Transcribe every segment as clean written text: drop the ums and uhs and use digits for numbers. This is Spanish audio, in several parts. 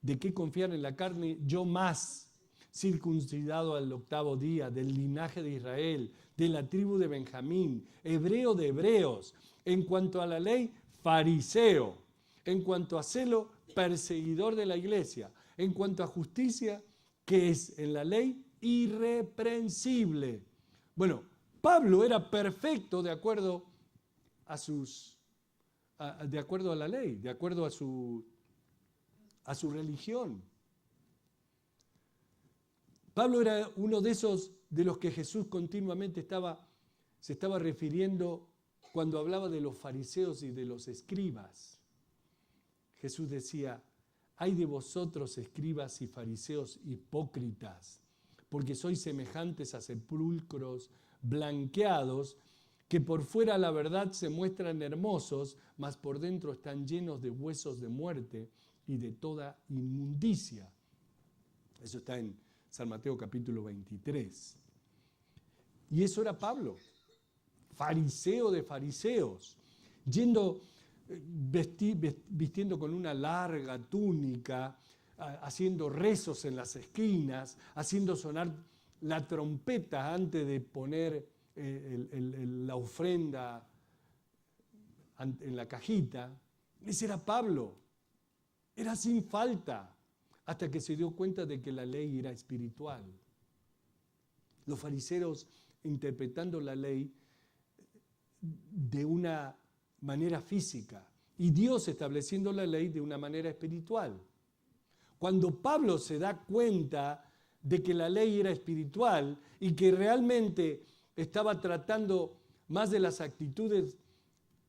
¿De qué confiar en la carne? Yo más, circuncidado al 8º día, del linaje de Israel, de la tribu de Benjamín, hebreo de hebreos, en cuanto a la ley, fariseo, en cuanto a celo, perseguidor de la iglesia, en cuanto a justicia, que es en la ley, irreprensible. Bueno, Pablo era perfecto de acuerdo a la ley, de acuerdo a su religión. Pablo era uno de esos de los que Jesús continuamente se estaba refiriendo cuando hablaba de los fariseos y de los escribas. Jesús decía: ay de vosotros, escribas y fariseos hipócritas, porque sois semejantes a sepulcros blanqueados, que por fuera la verdad se muestran hermosos, mas por dentro están llenos de huesos de muerte y de toda inmundicia. Eso está en San Mateo capítulo 23. Y eso era Pablo, fariseo de fariseos, vistiendo con una larga túnica, haciendo rezos en las esquinas, haciendo sonar la trompeta antes de poner la ofrenda en la cajita. Ese era Pablo, era sin falta, hasta que se dio cuenta de que la ley era espiritual. Los fariseos interpretando la ley de una manera física y Dios estableciendo la ley de una manera espiritual. Cuando Pablo se da cuenta de que la ley era espiritual y que realmente estaba tratando más de las actitudes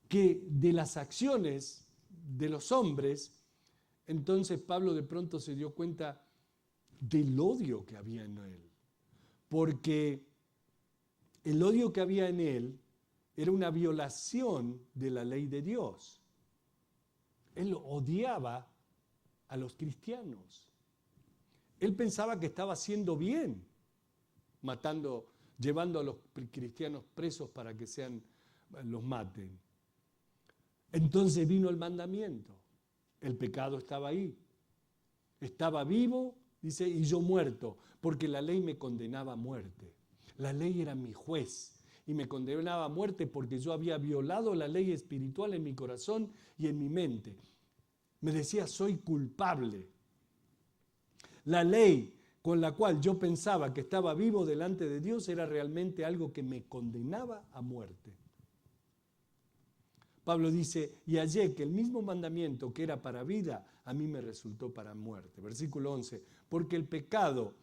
que de las acciones de los hombres, entonces Pablo de pronto se dio cuenta del odio que había en él. Porque el odio que había en él era una violación de la ley de Dios. Él odiaba a los cristianos. Él pensaba que estaba haciendo bien, llevando a los cristianos presos para que los maten. Entonces vino el mandamiento. El pecado estaba ahí. Estaba vivo, dice, y yo muerto, porque la ley me condenaba a muerte. La ley era mi juez y me condenaba a muerte porque yo había violado la ley espiritual en mi corazón y en mi mente. Me decía: soy culpable. La ley con la cual yo pensaba que estaba vivo delante de Dios era realmente algo que me condenaba a muerte. Pablo dice: y hallé que el mismo mandamiento que era para vida, a mí me resultó para muerte. Versículo 11, porque el pecado,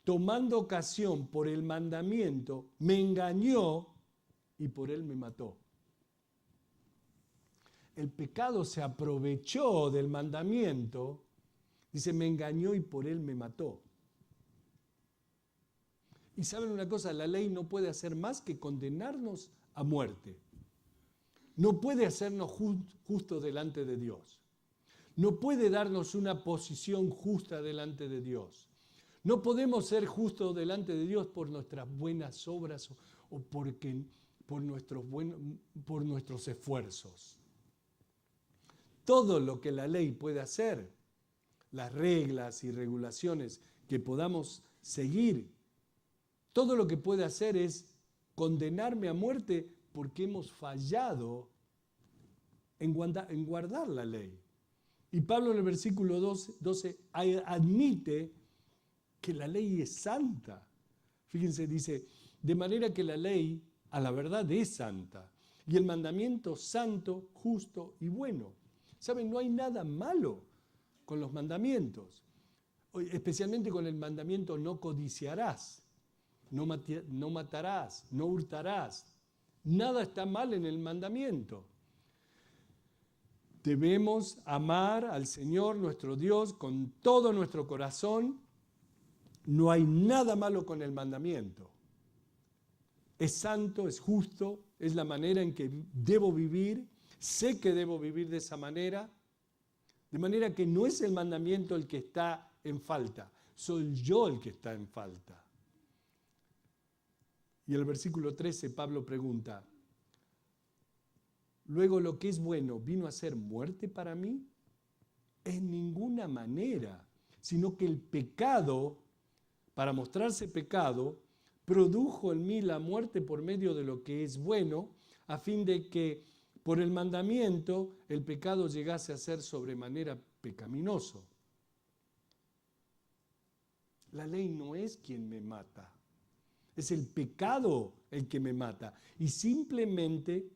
tomando ocasión por el mandamiento, me engañó y por él me mató. El pecado se aprovechó del mandamiento, dice, me engañó y por él me mató. Y saben una cosa, la ley no puede hacer más que condenarnos a muerte. No puede hacernos justos delante de Dios. No puede darnos una posición justa delante de Dios. No podemos ser justos delante de Dios por nuestras buenas obras o por nuestros esfuerzos. Todo lo que la ley puede hacer, las reglas y regulaciones que podamos seguir, todo lo que puede hacer es condenarme a muerte porque hemos fallado en guardar la ley. Y Pablo en el versículo 12 admite que la ley es santa. Fíjense, dice, de manera que la ley a la verdad es santa y el mandamiento santo, justo y bueno. ¿Saben? No hay nada malo con los mandamientos, especialmente con el mandamiento no codiciarás, no matarás, no hurtarás. Nada está mal en el mandamiento. Debemos amar al Señor nuestro Dios con todo nuestro corazón. No hay nada malo con el mandamiento. Es santo, es justo, es la manera en que debo vivir. Sé que debo vivir de esa manera. De manera que no es el mandamiento el que está en falta, soy yo el que está en falta. Y en el versículo 13 Pablo pregunta, luego lo que es bueno, ¿vino a ser muerte para mí? En ninguna manera, sino que el pecado, para mostrarse pecado, produjo en mí la muerte por medio de lo que es bueno, a fin de que por el mandamiento el pecado llegase a ser sobremanera pecaminoso. La ley no es quien me mata, es el pecado el que me mata y simplemente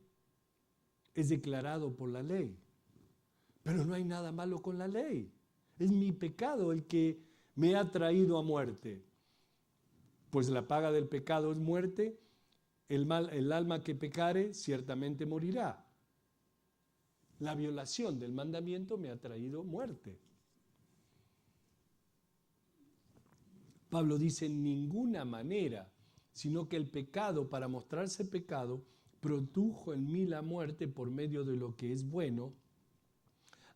es declarado por la ley. Pero no hay nada malo con la ley, es mi pecado el que me ha traído a muerte. Pues la paga del pecado es muerte, el alma que pecare ciertamente morirá. La violación del mandamiento me ha traído muerte. Pablo dice en ninguna manera, sino que el pecado, para mostrarse pecado, produjo en mí la muerte por medio de lo que es bueno,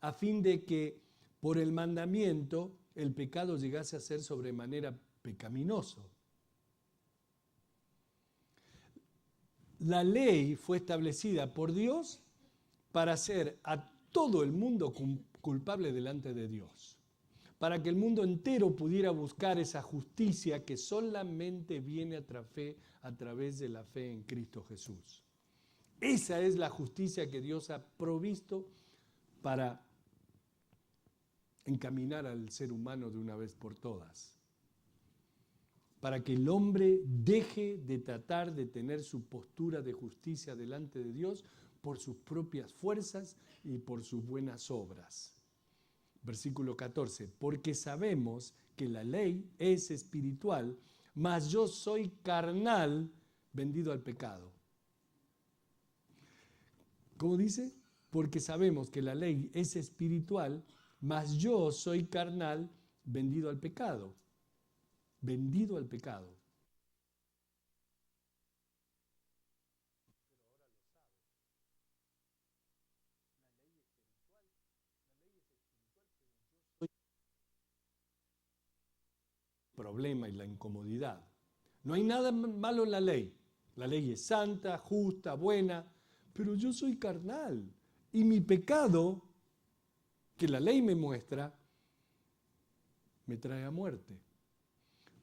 a fin de que por el mandamiento el pecado llegase a ser sobremanera pecaminoso. La ley fue establecida por Dios para hacer a todo el mundo culpable delante de Dios, para que el mundo entero pudiera buscar esa justicia que solamente viene a través de la fe en Cristo Jesús. Esa es la justicia que Dios ha provisto para encaminar al ser humano de una vez por todas, para que el hombre deje de tratar de tener su postura de justicia delante de Dios por sus propias fuerzas y por sus buenas obras. Versículo 14, porque sabemos que la ley es espiritual, mas yo soy carnal, vendido al pecado. ¿Cómo dice? Porque sabemos que la ley es espiritual, mas yo soy carnal, vendido al pecado. Vendido al pecado. Problema y la incomodidad. No hay nada malo en la ley. La ley es santa, justa, buena, pero yo soy carnal. Y mi pecado, que la ley me muestra, me trae a muerte.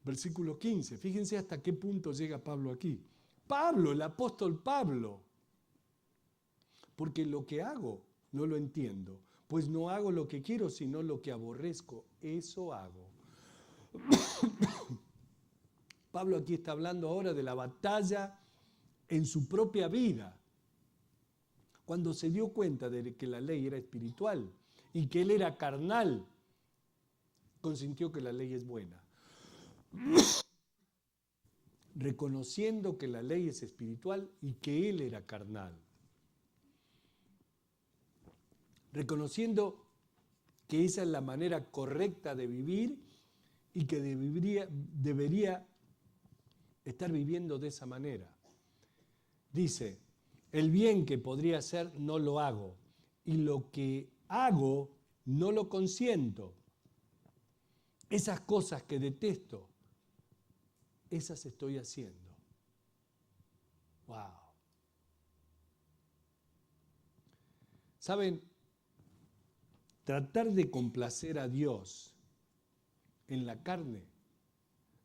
Versículo 15, fíjense hasta qué punto llega Pablo aquí. Pablo, el apóstol Pablo, porque lo que hago no lo entiendo, pues no hago lo que quiero, sino lo que aborrezco, eso hago. Pablo aquí está hablando ahora de la batalla en su propia vida, cuando se dio cuenta de que la ley era espiritual y que él era carnal, consintió que la ley es buena. Reconociendo que la ley es espiritual y que él era carnal. Reconociendo que esa es la manera correcta de vivir y que debería estar viviendo de esa manera. Dice, el bien que podría hacer no lo hago, y lo que hago no lo consiento. Esas cosas que detesto, esas estoy haciendo. ¡Wow! ¿Saben? Tratar de complacer a Dios en la carne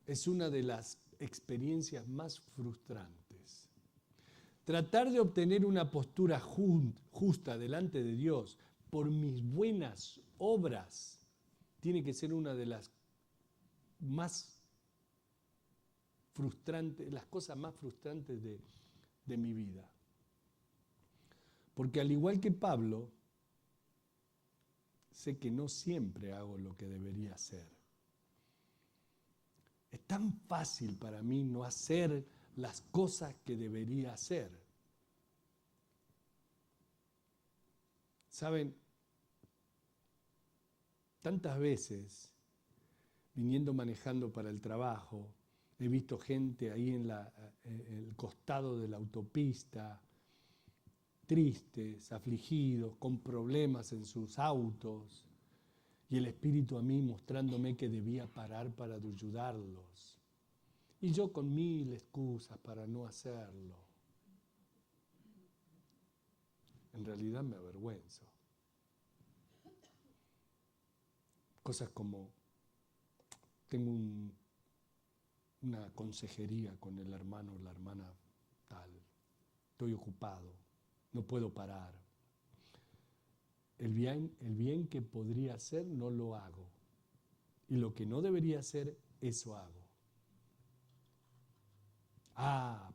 es una de las experiencias más frustrantes. Tratar de obtener una postura justa delante de Dios por mis buenas obras tiene que ser una de las más frustrantes, las cosas más frustrantes de mi vida. Porque al igual que Pablo, sé que no siempre hago lo que debería hacer. Es tan fácil para mí no hacer las cosas que debería hacer. ¿Saben? Tantas veces, viniendo manejando para el trabajo, he visto gente ahí en el costado de la autopista, tristes, afligidos, con problemas en sus autos, y el Espíritu a mí mostrándome que debía parar para ayudarlos. Y yo con 1000 excusas para no hacerlo. En realidad me avergüenzo. Cosas como, tengo una consejería con el hermano o la hermana tal, estoy ocupado, no puedo parar. El bien que podría hacer no lo hago. Y lo que no debería hacer, eso hago.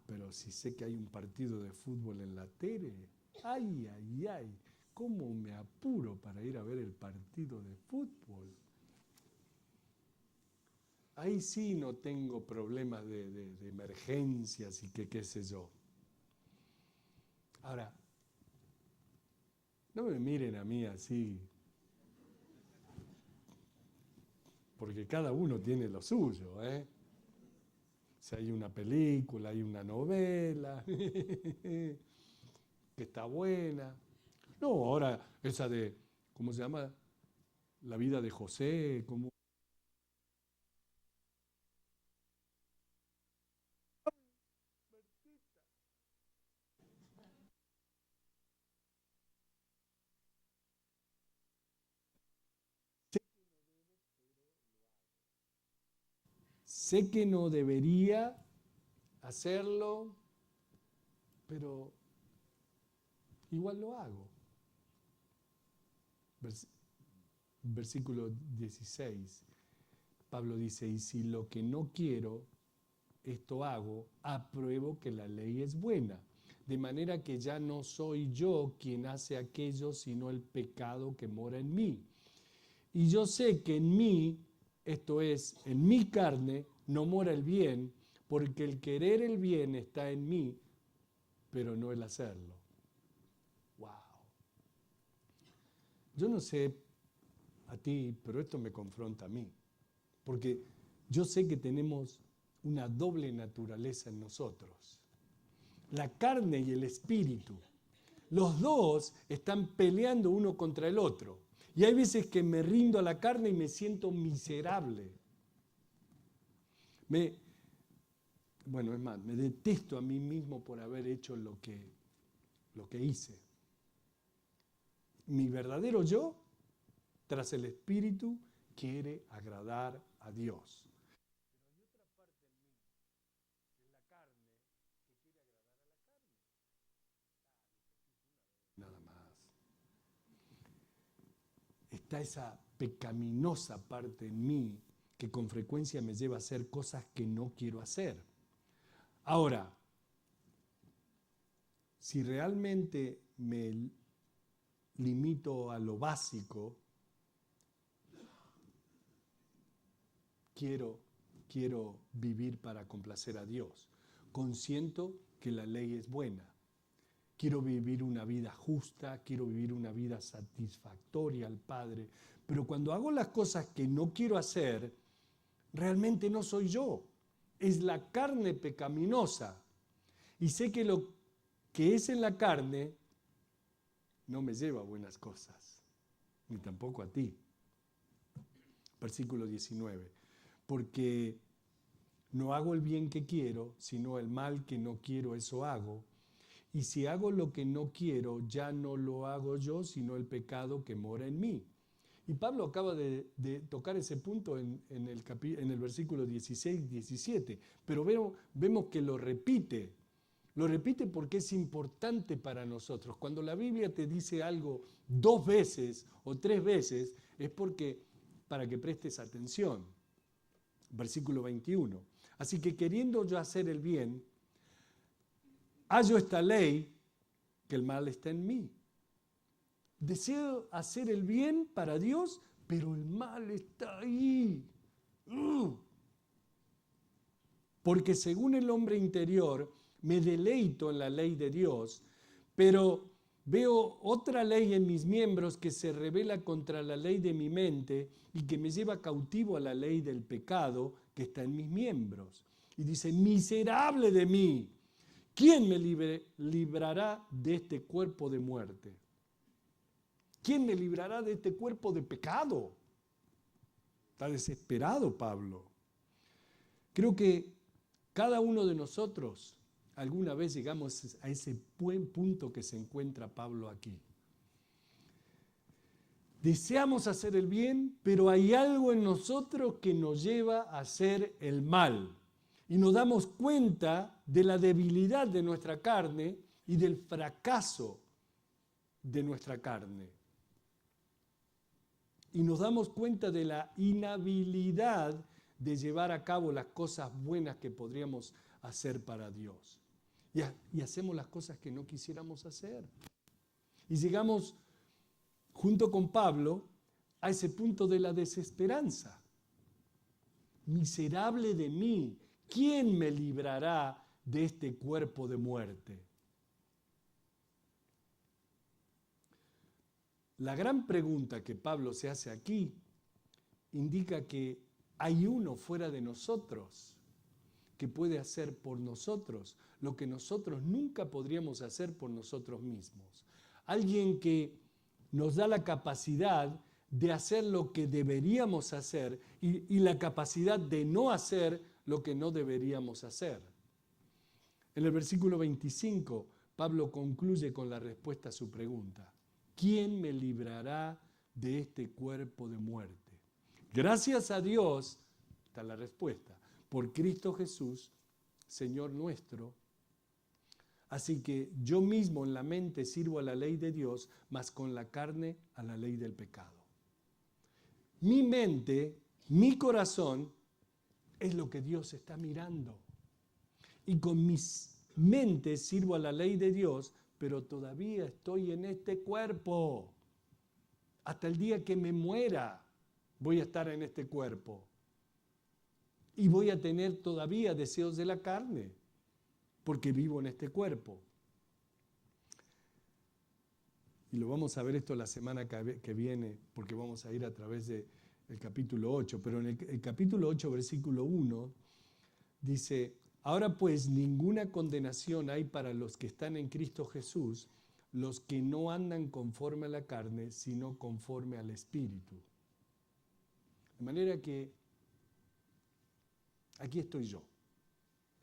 Pero si sé que hay un partido de fútbol en la tele, ay, ¿cómo me apuro para ir a ver el partido de fútbol? Ahí sí no tengo problemas de emergencias y qué sé yo. Ahora, no me miren a mí así, porque cada uno tiene lo suyo, ¿eh? Si hay una película, hay una novela, que está buena. No, ahora esa de, ¿cómo se llama? La vida de José, como sé que no debería hacerlo, pero igual lo hago. Versículo 16, Pablo dice, y si lo que no quiero, esto hago, apruebo que la ley es buena. De manera que ya no soy yo quien hace aquello, sino el pecado que mora en mí. Y yo sé que en mí, esto es, en mi carne, no mora el bien, porque el querer el bien está en mí, pero no el hacerlo. ¡Wow! Yo no sé a ti, pero esto me confronta a mí, porque yo sé que tenemos una doble naturaleza en nosotros. La carne y el espíritu. Los dos están peleando uno contra el otro. Y hay veces que me rindo a la carne y me siento miserable. Bueno, es más, me detesto a mí mismo por haber hecho lo que hice. Mi verdadero yo, tras el espíritu, quiere agradar a Dios. Nada más. Está esa pecaminosa parte en mí que con frecuencia me lleva a hacer cosas que no quiero hacer. Ahora, si realmente me limito a lo básico, quiero vivir para complacer a Dios. Consiento que la ley es buena. Quiero vivir una vida justa, quiero vivir una vida satisfactoria al Padre. Pero cuando hago las cosas que no quiero hacer, realmente no soy yo. Es la carne pecaminosa. Y sé que lo que es en la carne no me lleva a buenas cosas, ni tampoco a ti. Versículo 19. Porque no hago el bien que quiero, sino el mal que no quiero, eso hago. Y si hago lo que no quiero, ya no lo hago yo, sino el pecado que mora en mí. Y Pablo acaba de tocar ese punto en el versículo 16-17, pero vemos que lo repite. Lo repite porque es importante para nosotros. Cuando la Biblia te dice algo 2 veces o 3 veces, es porque para que prestes atención. Versículo 21. Así que queriendo yo hacer el bien, hallo esta ley, que el mal está en mí. Deseo hacer el bien para Dios, pero el mal está ahí. Porque según el hombre interior, me deleito en la ley de Dios, pero veo otra ley en mis miembros que se rebela contra la ley de mi mente y que me lleva cautivo a la ley del pecado que está en mis miembros. Y dice, miserable de mí, ¿quién me librará de este cuerpo de muerte? ¿Quién me librará de este cuerpo de pecado? Está desesperado Pablo. Creo que cada uno de nosotros alguna vez llegamos a ese buen punto que se encuentra Pablo aquí. Deseamos hacer el bien, pero hay algo en nosotros que nos lleva a hacer el mal. Y nos damos cuenta de la debilidad de nuestra carne y del fracaso de nuestra carne. Y nos damos cuenta de la inhabilidad de llevar a cabo las cosas buenas que podríamos hacer para Dios. Y hacemos las cosas que no quisiéramos hacer. Y llegamos, junto con Pablo, a ese punto de la desesperanza. Miserable de mí, ¿quién me librará de este cuerpo de muerte? La gran pregunta que Pablo se hace aquí indica que hay uno fuera de nosotros que puede hacer por nosotros lo que nosotros nunca podríamos hacer por nosotros mismos. Alguien que nos da la capacidad de hacer lo que deberíamos hacer y la capacidad de no hacer lo que no deberíamos hacer. En el versículo 25, Pablo concluye con la respuesta a su pregunta. ¿Quién me librará de este cuerpo de muerte? Gracias a Dios, está la respuesta, por Cristo Jesús, Señor nuestro. Así que yo mismo en la mente sirvo a la ley de Dios, mas con la carne a la ley del pecado. Mi mente, mi corazón, es lo que Dios está mirando. Y con mis mentes sirvo a la ley de Dios, pero todavía estoy en este cuerpo. Hasta el día que me muera voy a estar en este cuerpo. Y voy a tener todavía deseos de la carne, porque vivo en este cuerpo. Y lo vamos a ver esto la semana que viene, porque vamos a ir a través del capítulo 8. Pero en el capítulo 8, versículo 1, dice: ahora pues ninguna condenación hay para los que están en Cristo Jesús, los que no andan conforme a la carne, sino conforme al Espíritu. De manera que aquí estoy yo,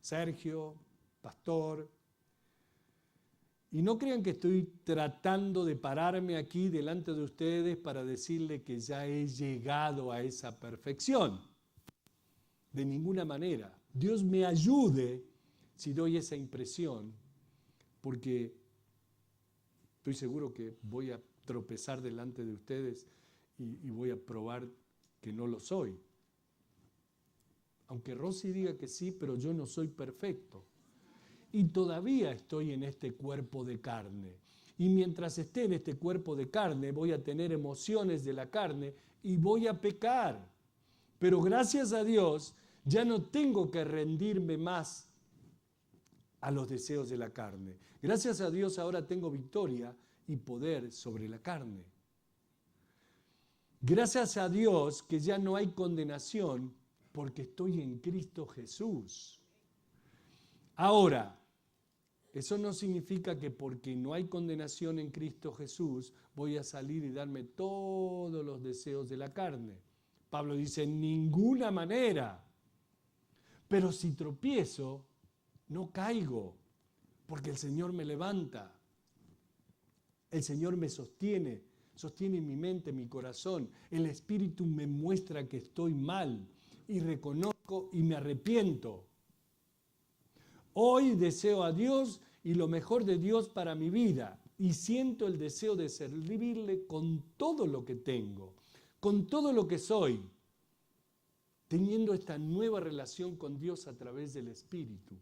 Sergio, pastor, y no crean que estoy tratando de pararme aquí delante de ustedes para decirle que ya he llegado a esa perfección. De ninguna manera. Dios me ayude si doy esa impresión, porque estoy seguro que voy a tropezar delante de ustedes y voy a probar que no lo soy. Aunque Rosy diga que sí, pero yo no soy perfecto. Y todavía estoy en este cuerpo de carne. Y mientras esté en este cuerpo de carne, voy a tener emociones de la carne y voy a pecar. Pero gracias a Dios, ya no tengo que rendirme más a los deseos de la carne. Gracias a Dios ahora tengo victoria y poder sobre la carne. Gracias a Dios que ya no hay condenación porque estoy en Cristo Jesús. Ahora, eso no significa que porque no hay condenación en Cristo Jesús voy a salir y darme todos los deseos de la carne. Pablo dice, en ninguna manera. Pero si tropiezo, no caigo, porque el Señor me levanta. El Señor me sostiene mi mente, mi corazón. El Espíritu me muestra que estoy mal y reconozco y me arrepiento. Hoy deseo a Dios y lo mejor de Dios para mi vida y siento el deseo de servirle con todo lo que tengo, con todo lo que soy, teniendo esta nueva relación con Dios a través del Espíritu.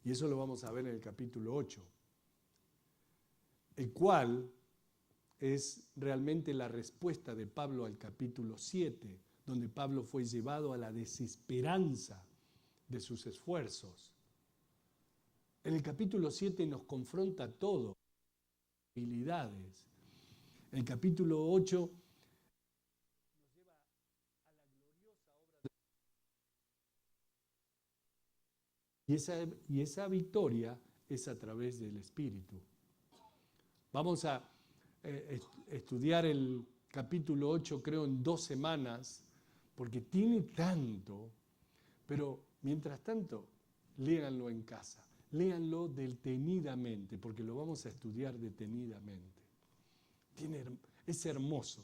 Y eso lo vamos a ver en el capítulo 8, el cual es realmente la respuesta de Pablo al capítulo 7, donde Pablo fue llevado a la desesperanza de sus esfuerzos. En el capítulo 7 nos confronta todo, habilidades. En el capítulo 8 nos lleva a la gloriosa obra de y esa victoria es a través del Espíritu. Vamos a estudiar el capítulo 8, creo, en 2 semanas, porque tiene tanto, pero mientras tanto, léanlo en casa. Léanlo detenidamente, porque lo vamos a estudiar detenidamente. Es hermoso.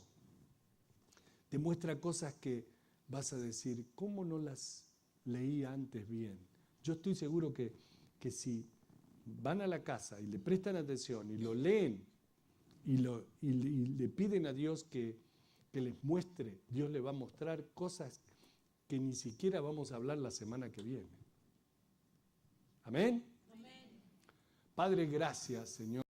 Te muestra cosas que vas a decir, ¿cómo no las leí antes bien? Yo estoy seguro que si van a la casa y le prestan atención y lo leen y le piden a Dios que les muestre, Dios les va a mostrar cosas que ni siquiera vamos a hablar la semana que viene. ¿Amén? Amén. Padre, gracias, Señor.